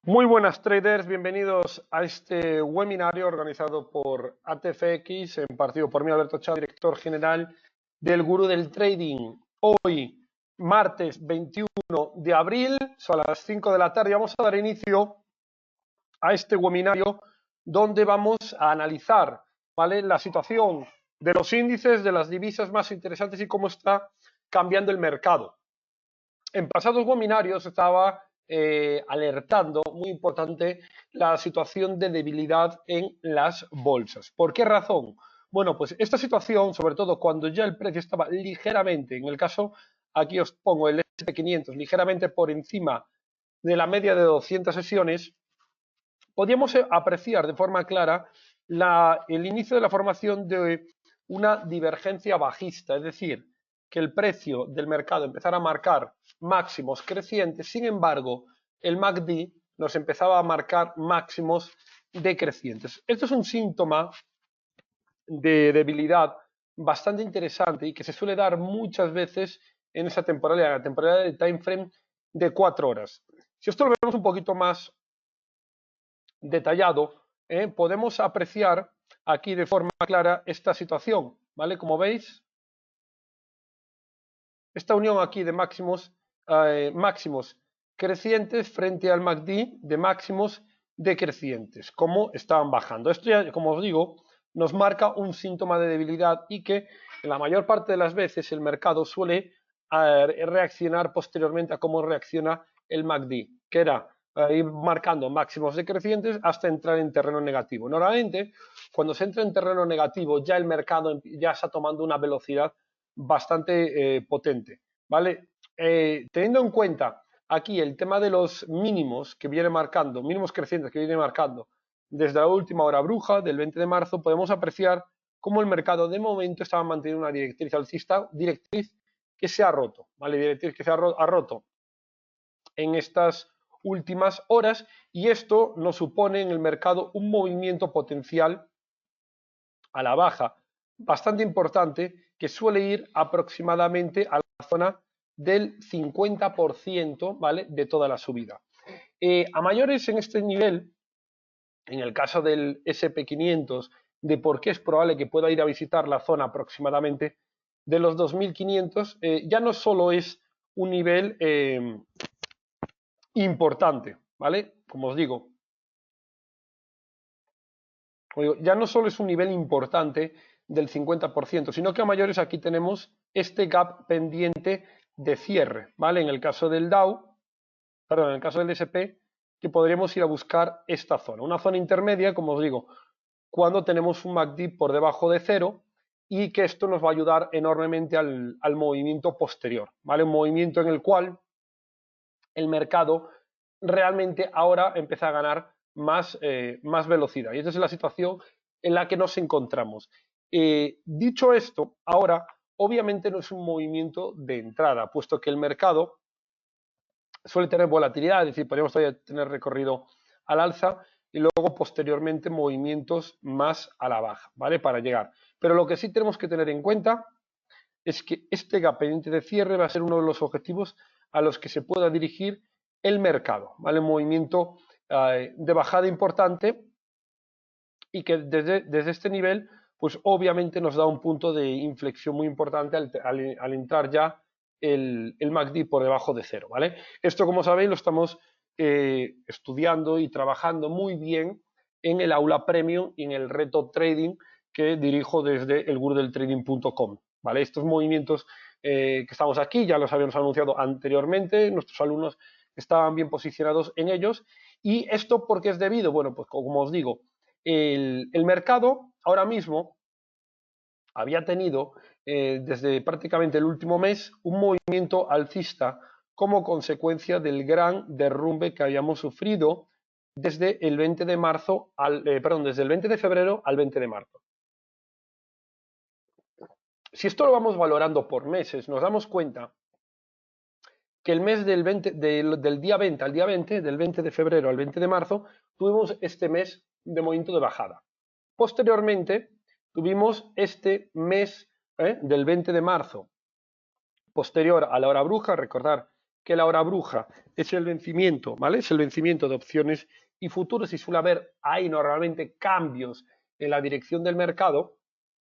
Muy buenas traders, bienvenidos a este webinario organizado por ATFX, impartido por mí, Alberto Chao, director general del Gurú del Trading. Hoy, martes 21 de abril, son las 5 de la tarde, vamos a dar inicio a este webinario donde vamos a analizar, ¿vale?, la situación de los índices, de las divisas más interesantes y cómo está cambiando el mercado. En pasados webinarios estaba alertando, muy importante, la situación de debilidad en las bolsas. ¿Por qué razón? Bueno, pues esta situación, sobre todo cuando ya el precio estaba ligeramente, en el caso, aquí os pongo el S&P 500, ligeramente por encima de la media de 200 sesiones, podíamos apreciar de forma clara el inicio de la formación de una divergencia bajista, es decir, que el precio del mercado empezara a marcar máximos crecientes. Sin embargo, el MACD nos empezaba a marcar máximos decrecientes. Esto es un síntoma de debilidad bastante interesante y que se suele dar muchas veces en esa temporalidad, la temporalidad de time frame de 4 horas. Si esto lo vemos un poquito más detallado, podemos apreciar aquí de forma clara esta situación, ¿vale? Como veis, esta unión aquí de máximos crecientes frente al MACD de máximos decrecientes, como estaban bajando. Esto ya, como os digo, nos marca un síntoma de debilidad y que en la mayor parte de las veces el mercado suele reaccionar posteriormente a cómo reacciona el MACD, que era ir marcando máximos decrecientes hasta entrar en terreno negativo. Normalmente, cuando se entra en terreno negativo, ya el mercado ya está tomando una velocidad bastante potente, ¿vale? Teniendo en cuenta aquí el tema de los mínimos que viene marcando, mínimos crecientes que viene marcando desde la última hora bruja del 20 de marzo, podemos apreciar cómo el mercado de momento estaba manteniendo una directriz alcista, directriz que se ha roto, ¿vale? Directriz que se ha roto en estas últimas horas, y esto nos supone en el mercado un movimiento potencial a la baja bastante importante que suele ir aproximadamente a la zona del 50%, ¿vale?, de toda la subida. A mayores en este nivel, en el caso del SP 500, de por qué es probable que pueda ir a visitar la zona aproximadamente de los 2500, ya no solo es un nivel importante, ¿vale? Como os digo, ya no solo es un nivel importante del 50%, sino que a mayores aquí tenemos este gap pendiente de cierre, ¿vale? En el caso del Dow, perdón, en el caso del SP, que podríamos ir a buscar esta zona, una zona intermedia, como os digo, cuando tenemos un MACD por debajo de cero, y que esto nos va a ayudar enormemente al movimiento posterior, ¿vale? Un movimiento en el cual el mercado realmente ahora empieza a ganar más velocidad. Y esa es la situación en la que nos encontramos. Dicho esto, ahora obviamente no es un movimiento de entrada, puesto que el mercado suele tener volatilidad, es decir, podríamos todavía tener recorrido al alza y luego posteriormente movimientos más a la baja, ¿vale? Para llegar. Pero lo que sí tenemos que tener en cuenta es que este gap pendiente de cierre va a ser uno de los objetivos a los que se pueda dirigir el mercado, ¿vale? Un movimiento de bajada importante y que desde este nivel, pues obviamente nos da un punto de inflexión muy importante al entrar ya el MACD por debajo de cero, ¿vale? Esto, como sabéis, lo estamos estudiando y trabajando muy bien en el aula premium y en el reto trading que dirijo desde elgurudeltrading.com, ¿vale? Estos movimientos que estamos aquí ya los habíamos anunciado anteriormente, nuestros alumnos estaban bien posicionados en ellos. ¿Y esto por qué es debido? Bueno, pues como os digo, el mercado ahora mismo había tenido desde prácticamente el último mes un movimiento alcista como consecuencia del gran derrumbe que habíamos sufrido desde el 20 de marzo desde el 20 de febrero al 20 de marzo. Si esto lo vamos valorando por meses, nos damos cuenta que el mes del día 20 al día 20, del 20 de febrero al 20 de marzo, tuvimos este mes de movimiento de bajada. Posteriormente, tuvimos este mes del 20 de marzo, posterior a la hora bruja. Recordar que la hora bruja es el vencimiento, ¿vale? Es el vencimiento de opciones y futuros y suele haber ahí normalmente cambios en la dirección del mercado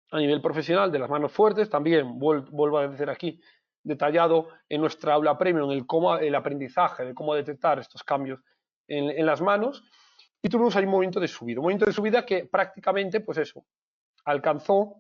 a nivel profesional de las manos fuertes, también vuelvo a decir aquí, detallado en nuestra aula premium el aprendizaje de cómo detectar estos cambios en las manos, y tuvimos ahí un movimiento de subida que prácticamente, pues eso, alcanzó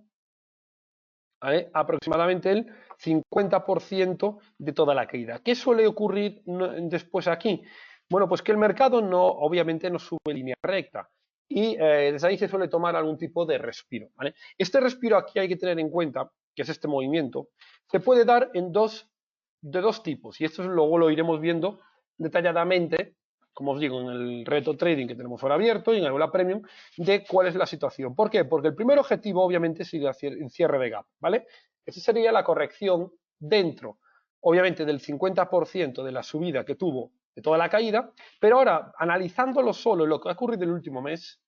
aproximadamente el 50% de toda la caída. ¿Qué suele ocurrir después aquí? Bueno, pues que el mercado obviamente no sube en línea recta y desde ahí se suele tomar algún tipo de respiro, ¿vale? Este respiro aquí hay que tener en cuenta, que es este movimiento, se puede dar de dos tipos, y esto luego lo iremos viendo detalladamente, como os digo, en el reto trading que tenemos ahora abierto y en el aula premium, de cuál es la situación. ¿Por qué? Porque el primer objetivo obviamente es el cierre de gap, ¿vale? Esa sería la corrección dentro, obviamente, del 50% de la subida que tuvo de toda la caída, pero ahora, analizándolo solo en lo que ha ocurrido el último mes,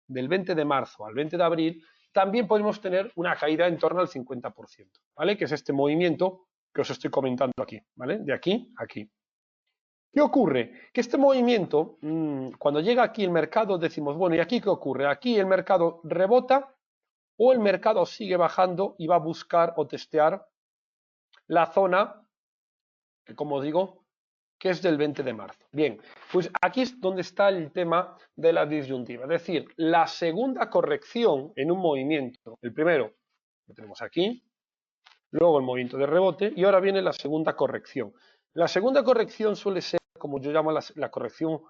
del 20 de marzo al 20 de abril, también podemos tener una caída en torno al 50%, ¿vale? Que es este movimiento que os estoy comentando aquí, ¿vale? De aquí a aquí. ¿Qué ocurre? Que este movimiento, cuando llega aquí el mercado, decimos, bueno, ¿y aquí qué ocurre? Aquí el mercado rebota o el mercado sigue bajando y va a buscar o testear la zona, que como os digo, que es del 20 de marzo. Bien, pues aquí es donde está el tema de la disyuntiva. Es decir, la segunda corrección en un movimiento, el primero lo tenemos aquí, luego el movimiento de rebote y ahora viene la segunda corrección. La segunda corrección suele ser, como yo llamo la corrección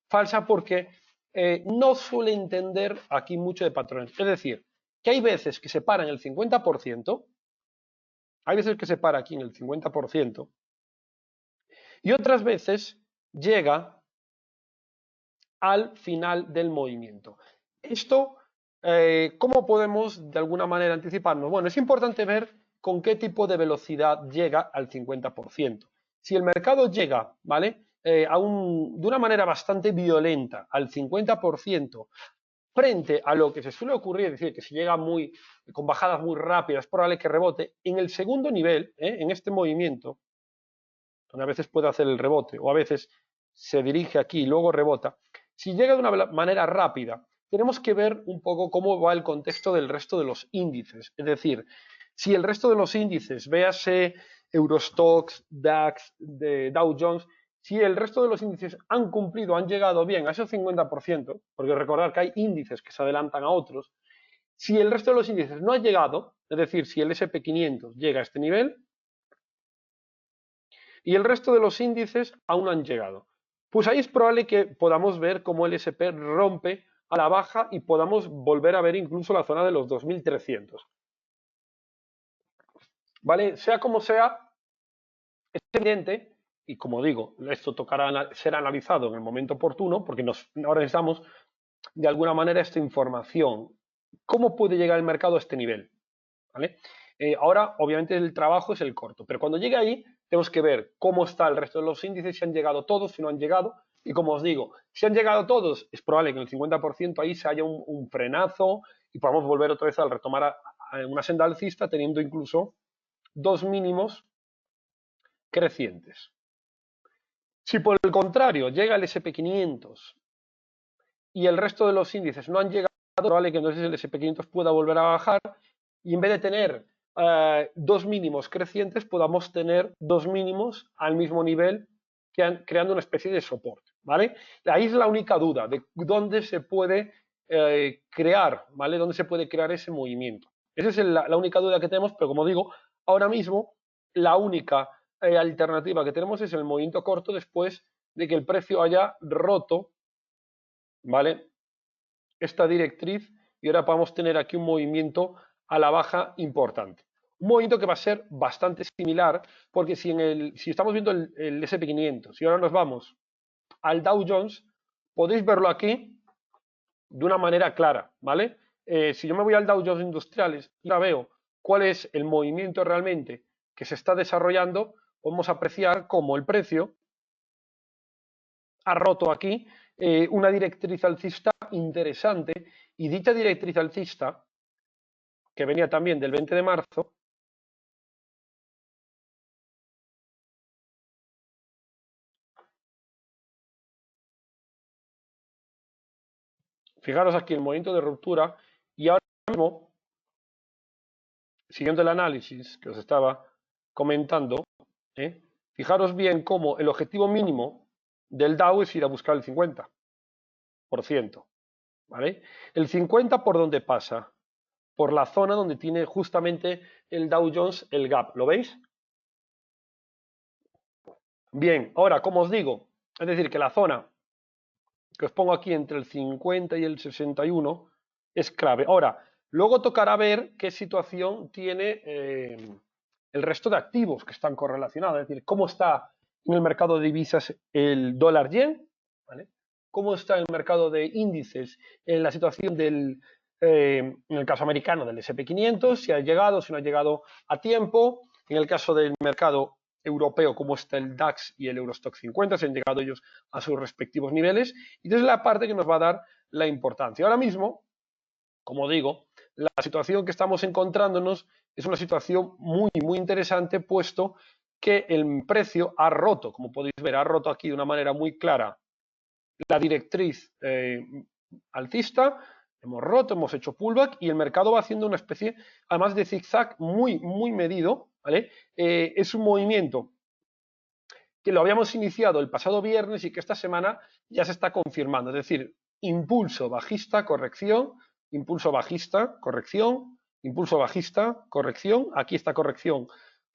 falsa, porque no suele entender aquí mucho de patrones. Es decir, que hay veces que se para en el 50%, hay veces que se para aquí en el 50%, y otras veces llega al final del movimiento. Esto, ¿cómo podemos de alguna manera anticiparnos? Bueno, es importante ver con qué tipo de velocidad llega al 50%. Si el mercado llega, ¿vale? De una manera bastante violenta al 50%, frente a lo que se suele ocurrir, es decir, que si llega con bajadas muy rápidas, es probable que rebote. En el segundo nivel, en este movimiento, donde a veces puede hacer el rebote o a veces se dirige aquí y luego rebota, si llega de una manera rápida, tenemos que ver un poco cómo va el contexto del resto de los índices. Es decir, si el resto de los índices, véase Eurostoxx, DAX, Dow Jones, si el resto de los índices han cumplido, han llegado bien a ese 50%, porque recordar que hay índices que se adelantan a otros, si el resto de los índices no ha llegado, es decir, si el SP500 llega a este nivel, y el resto de los índices aún no han llegado. Pues ahí es probable que podamos ver cómo el SP rompe a la baja y podamos volver a ver incluso la zona de los 2300. ¿Vale? Sea como sea, es evidente, y como digo, esto tocará ser analizado en el momento oportuno, porque ahora necesitamos de alguna manera esta información. ¿Cómo puede llegar el mercado a este nivel? ¿Vale? Ahora, obviamente, el trabajo es el corto, pero cuando llegue ahí, tenemos que ver cómo está el resto de los índices, si han llegado todos, si no han llegado, y como os digo, si han llegado todos, es probable que en el 50% ahí se haya un frenazo y podamos volver otra vez a retomar a una senda alcista, teniendo incluso dos mínimos crecientes. Si por el contrario llega el SP500 y el resto de los índices no han llegado, es probable que entonces el SP500 pueda volver a bajar y en vez de tener dos mínimos crecientes, podamos tener dos mínimos al mismo nivel, creando una especie de soporte, ¿vale? Ahí es la única duda de dónde se puede crear, ¿vale? Dónde se puede crear ese movimiento. Esa es la única duda que tenemos, pero como digo, ahora mismo la única alternativa que tenemos es el movimiento corto después de que el precio haya roto, ¿vale? Esta directriz y ahora podemos tener aquí un movimiento a la baja importante. Un movimiento que va a ser bastante similar, porque si estamos viendo el SP500 y ahora nos vamos al Dow Jones, podéis verlo aquí de una manera clara, ¿vale? Si yo me voy al Dow Jones Industriales y ahora veo cuál es el movimiento realmente que se está desarrollando, podemos apreciar cómo el precio ha roto aquí una directriz alcista interesante y dicha directriz alcista, que venía también del 20 de marzo, Fijaros aquí el movimiento de ruptura y ahora mismo, siguiendo el análisis que os estaba comentando, fijaros bien cómo el objetivo mínimo del Dow es ir a buscar el 50%, ¿vale? El 50 por dónde pasa, por la zona donde tiene justamente el Dow Jones el gap, ¿lo veis? Bien, ahora, como os digo, es decir, que la zona que os pongo aquí entre el 50 y el 61 es clave. Ahora, luego tocará ver qué situación tiene el resto de activos que están correlacionados, es decir, cómo está en el mercado de divisas el dólar yen, ¿vale? Cómo está en el mercado de índices en la situación del, en el caso americano del S&P 500, si ha llegado, si no ha llegado a tiempo, en el caso del mercado europeo, cómo está el DAX y el Eurostock 50, si han llegado ellos a sus respectivos niveles, y desde la parte que nos va a dar la importancia. Ahora mismo, como digo, la situación que estamos encontrándonos es una situación muy, muy interesante, puesto que el precio ha roto, como podéis ver, ha roto aquí de una manera muy clara la directriz alcista, hemos roto, hemos hecho pullback y el mercado va haciendo una especie, además de zigzag muy, muy medido, ¿vale? Es un movimiento que lo habíamos iniciado el pasado viernes y que esta semana ya se está confirmando, es decir, impulso bajista, corrección, impulso bajista, corrección, impulso bajista, corrección, aquí esta corrección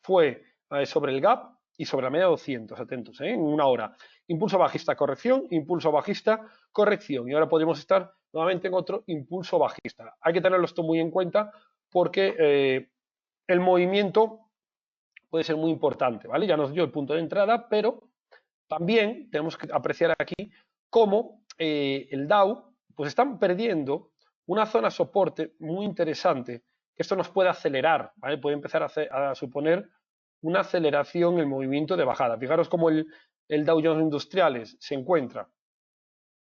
fue sobre el gap y sobre la media de 200, atentos, en una hora. Impulso bajista, corrección, impulso bajista, corrección. Y ahora podemos estar nuevamente en otro impulso bajista. Hay que tenerlo esto muy en cuenta porque el movimiento puede ser muy importante, ¿vale? Ya nos dio el punto de entrada, pero también tenemos que apreciar aquí cómo el Dow pues están perdiendo una zona soporte muy interesante, que esto nos puede acelerar, ¿vale? Puede empezar a suponer una aceleración en el movimiento de bajada. Fijaros cómo el Dow Jones Industriales se encuentra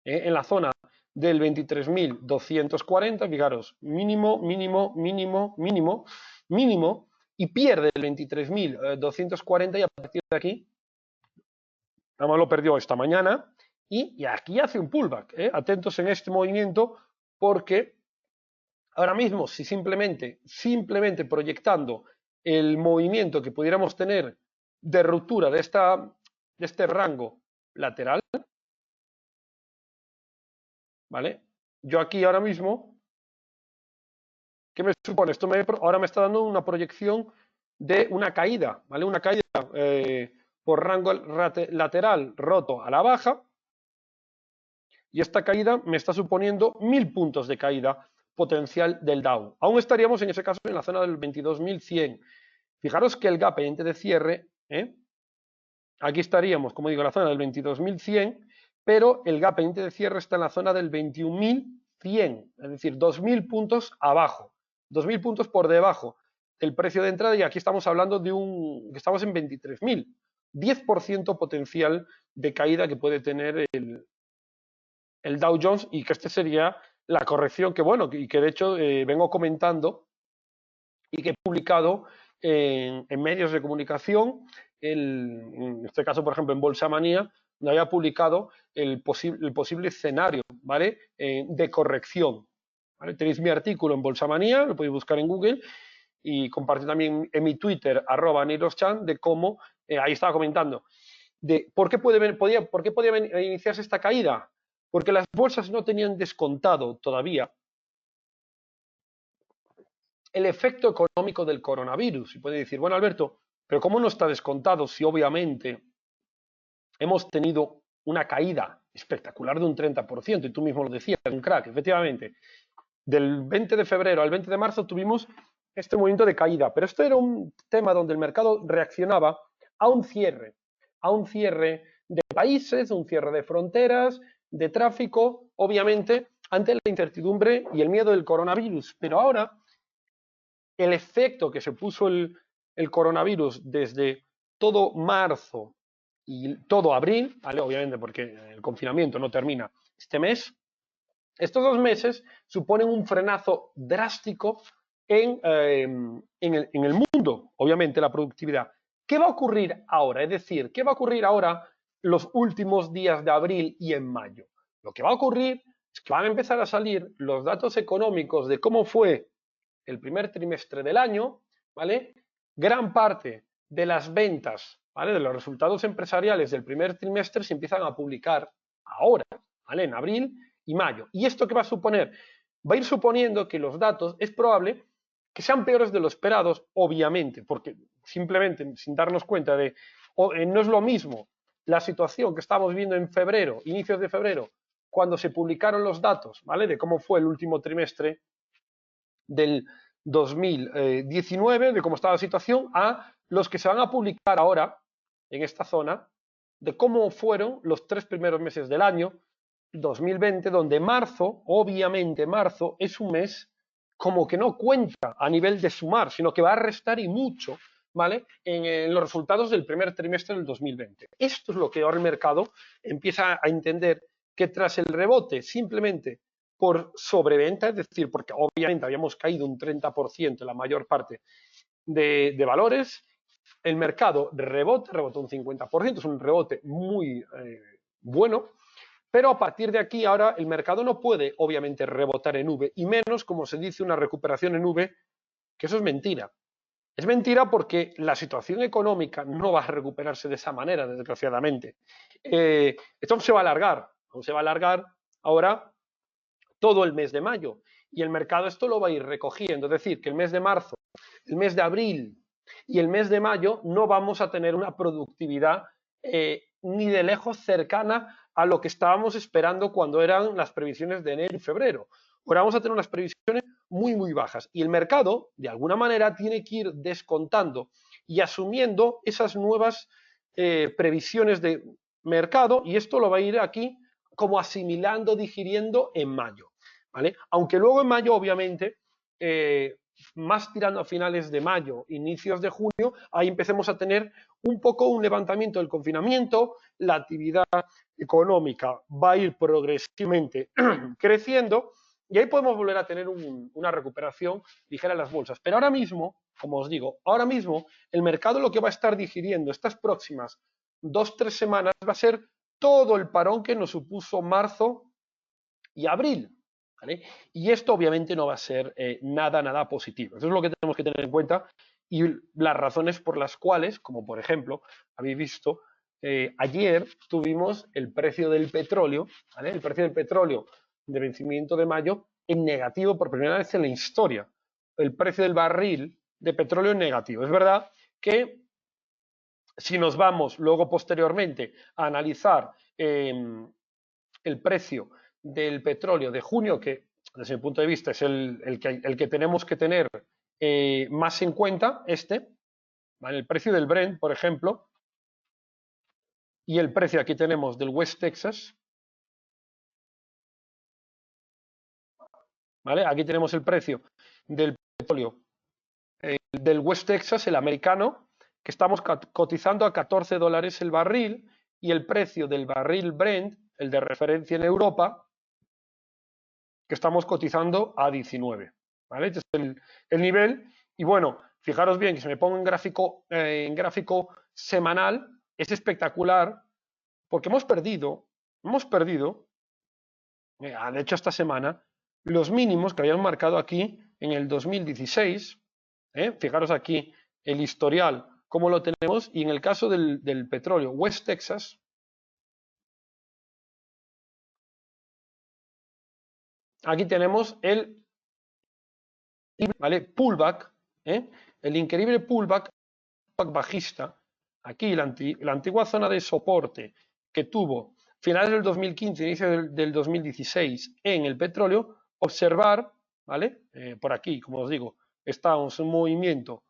en la zona del 23.240, fijaros, mínimo, mínimo, mínimo, mínimo, mínimo, y pierde el 23.240 y a partir de aquí, además lo perdió esta mañana, y aquí hace un pullback. Atentos en este movimiento porque ahora mismo, si simplemente proyectando el movimiento que pudiéramos tener de ruptura de este rango lateral, ¿vale? Yo aquí ahora mismo, ¿qué me supone? Esto ahora me está dando una proyección de una caída, ¿vale? Una caída por rango lateral roto a la baja, y esta caída me está suponiendo 1000 puntos de caída potencial del Dow. Aún estaríamos en ese caso en la zona del 22.100. Fijaros que el gap pendiente de cierre, aquí estaríamos, como digo, en la zona del 22.100, pero el gap pendiente de cierre está en la zona del 21.100, es decir, 2.000 puntos abajo, 2.000 puntos por debajo del precio de entrada, y aquí estamos hablando de que estamos en 23.000, 10% potencial de caída que puede tener el Dow Jones, y que sería la corrección que, bueno, y que de hecho vengo comentando y que he publicado en medios de comunicación, en este caso, por ejemplo, en Bolsa Manía, donde había publicado el posible escenario, ¿vale? De corrección, ¿vale? Tenéis mi artículo en Bolsa Manía, lo podéis buscar en Google, y compartí también en mi Twitter, @niroschan, de cómo, ahí estaba comentando, de por qué podía iniciarse esta caída. Porque las bolsas no tenían descontado todavía el efecto económico del coronavirus. Y puede decir, bueno, Alberto, pero ¿cómo no está descontado si obviamente hemos tenido una caída espectacular de un 30%? Y tú mismo lo decías, un crack, efectivamente. Del 20 de febrero al 20 de marzo tuvimos este movimiento de caída, pero esto era un tema donde el mercado reaccionaba a un cierre de países, un cierre de fronteras, de tráfico, obviamente, ante la incertidumbre y el miedo del coronavirus. Pero ahora, el efecto que se puso el coronavirus desde todo marzo y todo abril, ¿vale? Obviamente porque el confinamiento no termina este mes, estos 2 meses suponen un frenazo drástico en el mundo, obviamente, la productividad. ¿Qué va a ocurrir ahora? Es decir, ¿qué va a ocurrir ahora los últimos días de abril y en mayo? Lo que va a ocurrir es que van a empezar a salir los datos económicos de cómo fue el primer trimestre del año, ¿vale? Gran parte de las ventas, ¿vale? De los resultados empresariales del primer trimestre se empiezan a publicar ahora, ¿vale? En abril y mayo. ¿Y esto qué va a suponer? Va a ir suponiendo que los datos es probable que sean peores de lo esperados, obviamente, porque simplemente sin darnos cuenta de, no es lo mismo la situación que estamos viendo en febrero, inicios de febrero, cuando se publicaron los datos, ¿vale? De cómo fue el último trimestre del 2019, de cómo estaba la situación, a los que se van a publicar ahora en esta zona, de cómo fueron los 3 primeros meses del año 2020, donde marzo, obviamente marzo, es un mes como que no cuenta a nivel de sumar, sino que va a restar y mucho, ¿vale? En los resultados del primer trimestre del 2020. Esto es lo que ahora el mercado empieza a entender, que tras el rebote simplemente por sobreventa, es decir, porque obviamente habíamos caído un 30% en la mayor parte de valores, el mercado rebotó un 50%, es un rebote muy bueno, pero a partir de aquí ahora el mercado no puede obviamente rebotar en V, y menos como se dice una recuperación en V, que eso es mentira. Es mentira porque la situación económica no va a recuperarse de esa manera, desgraciadamente. Esto se va a alargar, se va a alargar ahora todo el mes de mayo, y el mercado esto lo va a ir recogiendo, es decir, que el mes de marzo, el mes de abril y el mes de mayo no vamos a tener una productividad ni de lejos cercana a lo que estábamos esperando cuando eran las previsiones de enero y febrero. Ahora vamos a tener unas previsiones muy, muy bajas, y el mercado, de alguna manera, tiene que ir descontando y asumiendo esas nuevas previsiones de mercado, y esto lo va a ir aquí como asimilando, digiriendo en mayo, ¿vale? Aunque luego en mayo, obviamente, más tirando a finales de mayo, inicios de junio, ahí empecemos a tener un poco un levantamiento del confinamiento, la actividad económica va a ir progresivamente creciendo, y ahí podemos volver a tener una recuperación ligera en las bolsas. Pero ahora mismo, como os digo, ahora mismo el mercado lo que va a estar digiriendo estas próximas 2-3 semanas va a ser todo el parón que nos supuso marzo y abril, ¿vale? Y esto obviamente no va a ser nada positivo. Eso es lo que tenemos que tener en cuenta, y las razones por las cuales, como por ejemplo, habéis visto, ayer tuvimos el precio del petróleo, ¿vale? El precio del petróleo de vencimiento de mayo en negativo por primera vez en la historia. El precio del barril de petróleo en negativo. Es verdad que si nos vamos luego posteriormente a analizar el precio del petróleo de junio, que desde mi punto de vista es el que tenemos que tener más en cuenta, ¿vale? El precio del Brent, por ejemplo, y el precio aquí tenemos del West Texas, ¿vale? Aquí tenemos el precio del petróleo del West Texas, el americano, que estamos cotizando a $14 el barril, y el precio del barril Brent, el de referencia en Europa, que estamos cotizando a 19, ¿vale? Este es el nivel, y bueno, fijaros bien que si me pongo en gráfico semanal, es espectacular, porque hemos perdido, de hecho esta semana, los mínimos que habíamos marcado aquí en el 2016, fijaros aquí el historial, cómo lo tenemos, y en el caso del petróleo West Texas, aquí tenemos el, ¿vale? Pullback, el increíble pullback bajista, aquí la antigua zona de soporte que tuvo finales del 2015, inicio del 2016 en el petróleo, observar, ¿vale? Por aquí, como os digo, estamos en un movimiento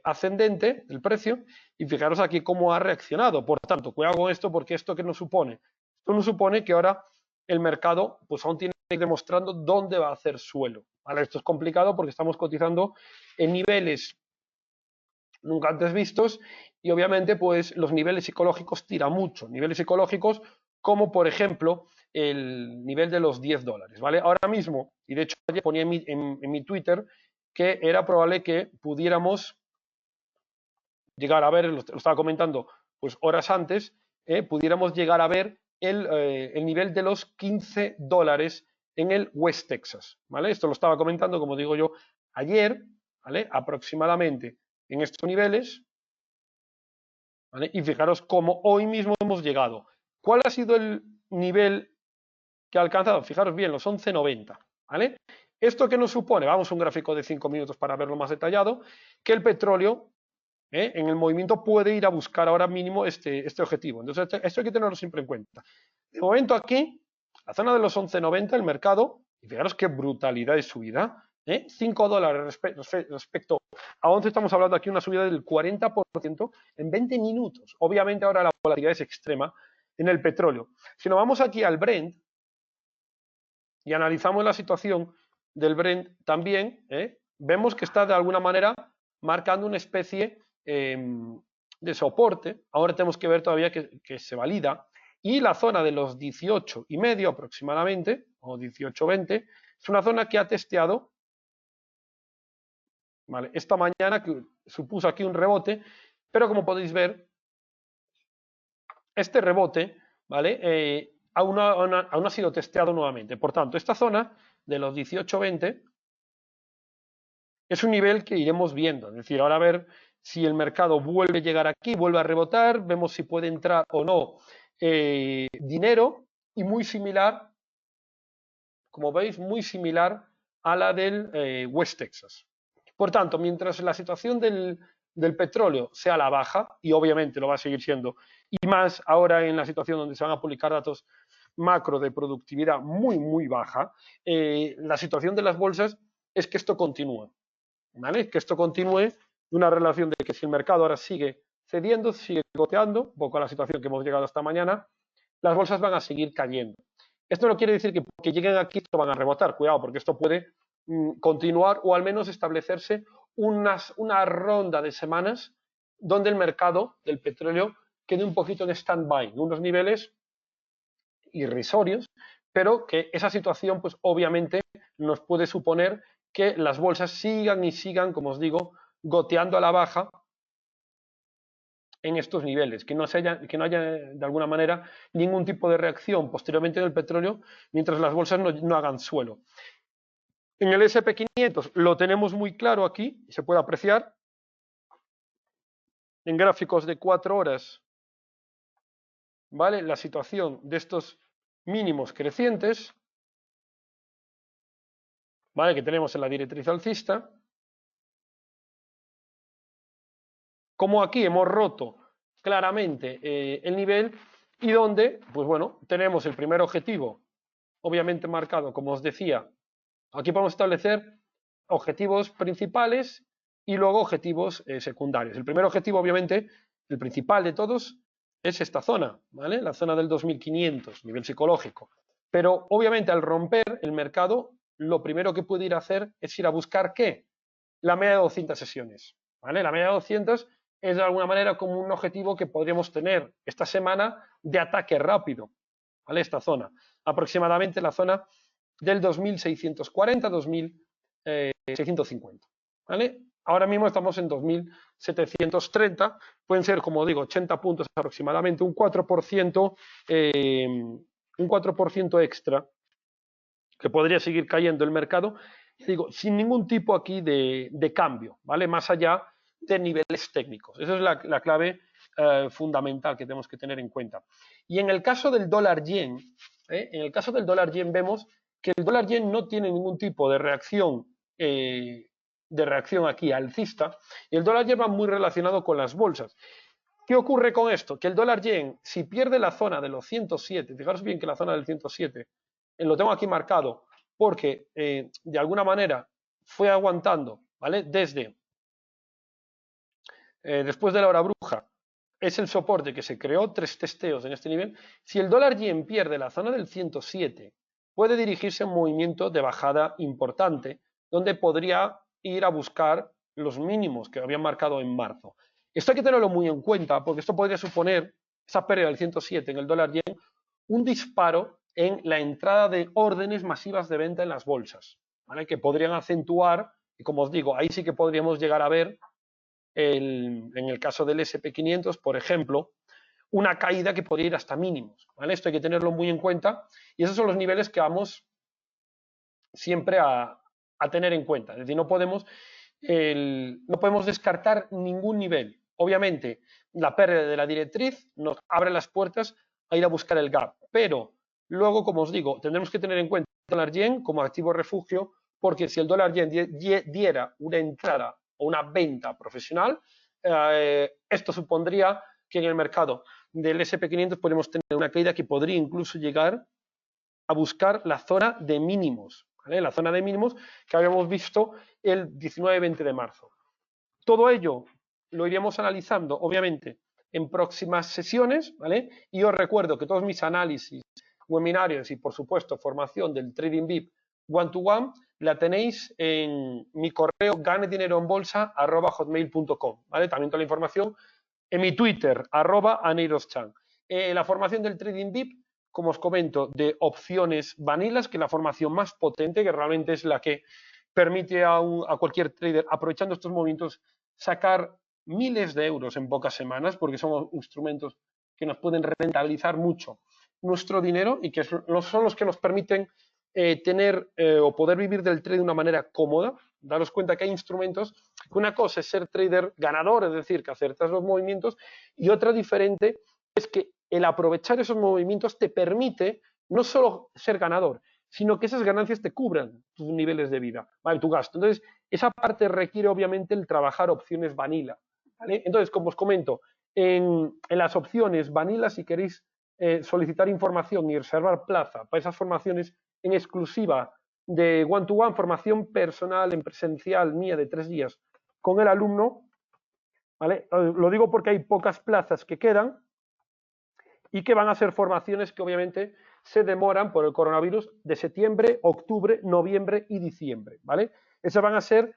ascendente del precio, y fijaros aquí cómo ha reaccionado. Por tanto, cuidado con esto, porque esto que nos supone, esto nos supone que ahora el mercado pues aún tiene que ir demostrando dónde va a hacer suelo, ¿vale? Esto es complicado porque estamos cotizando en niveles nunca antes vistos, y obviamente pues los niveles psicológicos tiran mucho, niveles psicológicos como por ejemplo el nivel de los $10, ¿vale? Ahora mismo, y de hecho ayer ponía en mi Twitter que era probable que pudiéramos llegar a ver, lo estaba comentando pues horas antes, pudiéramos llegar a ver el nivel de los $15 en el West Texas, ¿vale? Esto lo estaba comentando, como digo yo, ayer, ¿vale? Aproximadamente en estos niveles, ¿vale? Y fijaros cómo hoy mismo hemos llegado. ¿Cuál ha sido el nivel que ha alcanzado? Fijaros bien, los 11,90, ¿vale? ¿Esto qué nos supone? Vamos a un gráfico de 5 minutos para verlo más detallado, que el petróleo en el movimiento puede ir a buscar ahora mínimo este objetivo. Entonces, esto hay que tenerlo siempre en cuenta. De momento aquí, la zona de los 11,90, el mercado, y fijaros qué brutalidad de subida, $5 respecto a 11, estamos hablando aquí de una subida del 40% en 20 minutos. Obviamente ahora la volatilidad es extrema en el petróleo. Si nos vamos aquí al Brent y analizamos la situación del Brent también, vemos que está de alguna manera marcando una especie de soporte. Ahora tenemos que ver todavía que se valida. Y la zona de los 18,5 aproximadamente, o 18,20, es una zona que ha testeado, ¿vale? Esta mañana, que supuso aquí un rebote, pero como podéis ver, este rebote, ¿vale? Aún no ha sido testeado nuevamente. Por tanto, esta zona de los 18,20 es un nivel que iremos viendo. Es decir, ahora a ver si el mercado vuelve a llegar aquí, vuelve a rebotar, vemos si puede entrar o no dinero, y muy similar, como veis, muy similar a la del West Texas. Por tanto, mientras la situación del petróleo sea a la baja, y obviamente lo va a seguir siendo, y más ahora en la situación donde se van a publicar datos macro de productividad muy, muy baja, la situación de las bolsas es que esto continúa, ¿vale? Que esto continúe, una relación de que si el mercado ahora sigue cediendo, sigue goteando, un poco a la situación que hemos llegado hasta mañana, las bolsas van a seguir cayendo. Esto no quiere decir que porque lleguen aquí esto van a rebotar, cuidado, porque esto puede continuar o al menos establecerse una ronda de semanas donde el mercado del petróleo quede un poquito en stand-by, en unos niveles irrisorios, pero que esa situación, pues obviamente nos puede suponer que las bolsas sigan y sigan, como os digo, goteando a la baja en estos niveles, que no haya de alguna manera ningún tipo de reacción posteriormente del petróleo mientras las bolsas no hagan suelo. En el S&P 500 lo tenemos muy claro aquí, se puede apreciar en gráficos de 4 horas, ¿vale? La situación de estos mínimos crecientes, ¿vale? Que tenemos en la directriz alcista. Como aquí hemos roto claramente el nivel y donde, pues bueno, tenemos el primer objetivo, obviamente marcado, como os decía, aquí podemos establecer objetivos principales y luego objetivos secundarios. El primer objetivo, obviamente, el principal de todos, es esta zona, ¿vale? La zona del 2500, nivel psicológico. Pero obviamente al romper el mercado, lo primero que puede ir a hacer es ir a buscar ¿qué? La media de 200 sesiones, ¿vale? La media de 200 es de alguna manera como un objetivo que podríamos tener esta semana de ataque rápido, ¿vale? Esta zona, aproximadamente la zona del 2640, 2650, ¿vale? Ahora mismo estamos en 2730, pueden ser, como digo, 80 puntos aproximadamente, un 4% extra que podría seguir cayendo el mercado, digo, sin ningún tipo aquí de cambio, ¿vale? Más allá de niveles técnicos. Esa es la clave fundamental que tenemos que tener en cuenta. Y en el caso del dólar yen, en el caso del dólar yen vemos que el dólar yen no tiene ningún tipo de reacción aquí alcista, y el dólar yen va muy relacionado con las bolsas. ¿Qué ocurre con esto? Que el dólar yen, si pierde la zona de los 107, fijaros bien que la zona del 107, lo tengo aquí marcado, porque de alguna manera fue aguantando, ¿vale? Después de la hora bruja, es el soporte que se creó, 3 testeos en este nivel. Si el dólar yen pierde la zona del 107, puede dirigirse a un movimiento de bajada importante, donde podría ir a buscar los mínimos que habían marcado en marzo. Esto hay que tenerlo muy en cuenta, porque esto podría suponer, esa pérdida del 107 en el dólar yen, un disparo en la entrada de órdenes masivas de venta en las bolsas, ¿vale? Que podrían acentuar, y como os digo, ahí sí que podríamos llegar a ver, en el caso del S&P 500, por ejemplo, una caída que podría ir hasta mínimos, ¿vale? Esto hay que tenerlo muy en cuenta y esos son los niveles que vamos siempre a tener en cuenta. Es decir, no podemos descartar ningún nivel. Obviamente, la pérdida de la directriz nos abre las puertas a ir a buscar el gap, pero luego, como os digo, tendremos que tener en cuenta el dólar yen como activo refugio, porque si el dólar yen diera una entrada o una venta profesional, esto supondría que en el mercado del S&P 500 podemos tener una caída que podría incluso llegar a buscar la zona de mínimos, ¿vale? La zona de mínimos que habíamos visto el 19-20 de marzo. Todo ello lo iremos analizando, obviamente, en próximas sesiones, ¿vale? Y os recuerdo que todos mis análisis, webinarios y, por supuesto, formación del Trading VIP One-to-One la tenéis en mi correo ganedineroenbolsa@hotmail.com, ¿vale? También toda la información en mi Twitter, @aneiroschan. La formación del Trading VIP, como os comento, de opciones vanilas, que es la formación más potente, que realmente es la que permite a cualquier trader, aprovechando estos movimientos, sacar miles de euros en pocas semanas, porque son instrumentos que nos pueden rentabilizar mucho nuestro dinero y que son los que nos permiten tener o poder vivir del trade de una manera cómoda. Daros cuenta que hay instrumentos que una cosa es ser trader ganador, es decir, que acertas los movimientos, y otra diferente es que el aprovechar esos movimientos te permite no solo ser ganador, sino que esas ganancias te cubran tus niveles de vida, ¿vale? Tu gasto. Entonces, esa parte requiere obviamente el trabajar opciones vanilla, ¿vale? Entonces, como os comento, en las opciones vanilla, si queréis solicitar información y reservar plaza para esas formaciones en exclusiva de one-to-one, formación personal en presencial mía de 3 días con el alumno, ¿vale? Lo digo porque hay pocas plazas que quedan y que van a ser formaciones que obviamente se demoran por el coronavirus de septiembre, octubre, noviembre y diciembre, ¿vale? Esas van a ser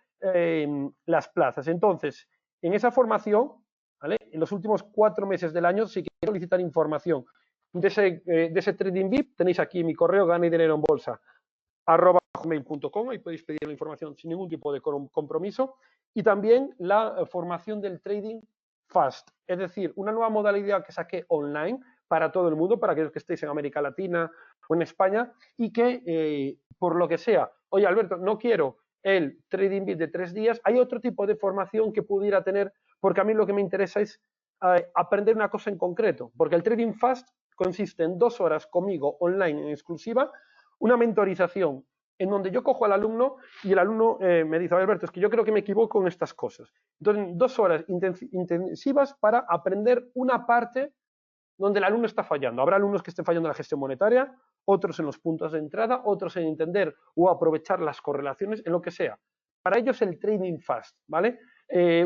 las plazas. Entonces, en esa formación, ¿vale? En los últimos 4 meses del año, si queréis solicitar información de ese Trading VIP, tenéis aquí mi correo ganedineroenbolsa@hotmail.com, ahí podéis pedir la información sin ningún tipo de compromiso, y también la formación del Trading Fast, es decir, una nueva modalidad que saqué online para todo el mundo, para aquellos que estéis en América Latina o en España, y que por lo que sea, oye Alberto, no quiero el Trading VIP de 3 días, hay otro tipo de formación que pudiera tener, porque a mí lo que me interesa es aprender una cosa en concreto, porque el Trading Fast consiste en 2 horas conmigo online en exclusiva, una mentorización en donde yo cojo al alumno y el alumno me dice, Alberto, es que yo creo que me equivoco en estas cosas. Entonces, 2 horas intensivas para aprender una parte donde el alumno está fallando. Habrá alumnos que estén fallando en la gestión monetaria, otros en los puntos de entrada, otros en entender o aprovechar las correlaciones, en lo que sea. Para ellos el trading fast, ¿vale?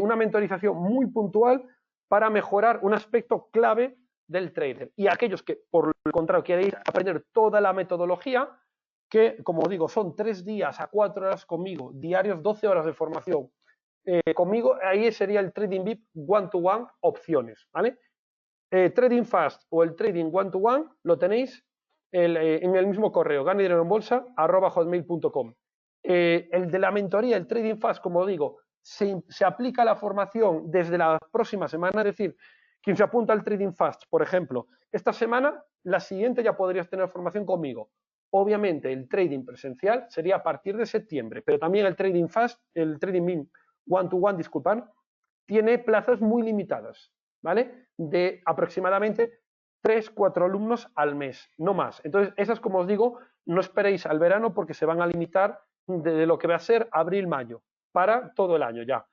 Una mentorización muy puntual para mejorar un aspecto clave del trader. Y aquellos que, por el contrario, queréis aprender toda la metodología, que, como digo, son 3 días a 4 horas conmigo, diarios, 12 horas de formación conmigo, ahí sería el Trading VIP One-to-One opciones, ¿vale? Trading Fast o el Trading One-to-One lo tenéis en el mismo correo, ganedineroenbolsa@hotmail.com. El de la mentoría, el Trading Fast, como digo, se aplica la formación desde la próxima semana, es decir, quien se apunta al Trading Fast, por ejemplo, esta semana, la siguiente ya podrías tener formación conmigo. Obviamente el trading presencial sería a partir de septiembre, pero también el Trading Fast, el Trading One-to-One, disculpad, tiene plazas muy limitadas, ¿vale? De aproximadamente 3, 4 alumnos al mes, no más. Entonces, esas, como os digo, no esperéis al verano porque se van a limitar de lo que va a ser abril-mayo, para todo el año ya.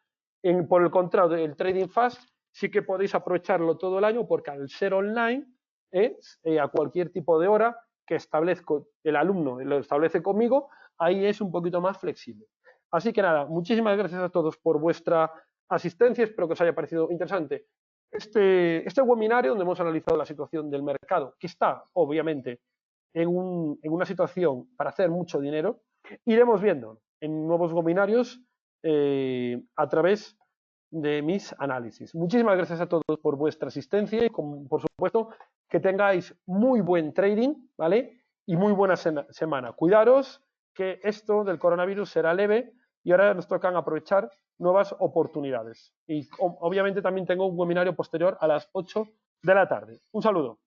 Por el contrario, el Trading Fast sí que podéis aprovecharlo todo el año porque al ser online, a cualquier tipo de hora que establezco el alumno, lo establece conmigo, ahí es un poquito más flexible. Así que nada, muchísimas gracias a todos por vuestra asistencia, espero que os haya parecido interesante este webinario donde hemos analizado la situación del mercado, que está obviamente en una situación para hacer mucho dinero. Iremos viendo en nuevos webinarios a través de mis análisis. Muchísimas gracias a todos por vuestra asistencia y por supuesto que tengáis muy buen trading, ¿vale? Y muy buena semana. Cuidaros que esto del coronavirus será leve y ahora nos tocan aprovechar nuevas oportunidades. Y obviamente también tengo un webinario posterior a las 8 de la tarde. Un saludo.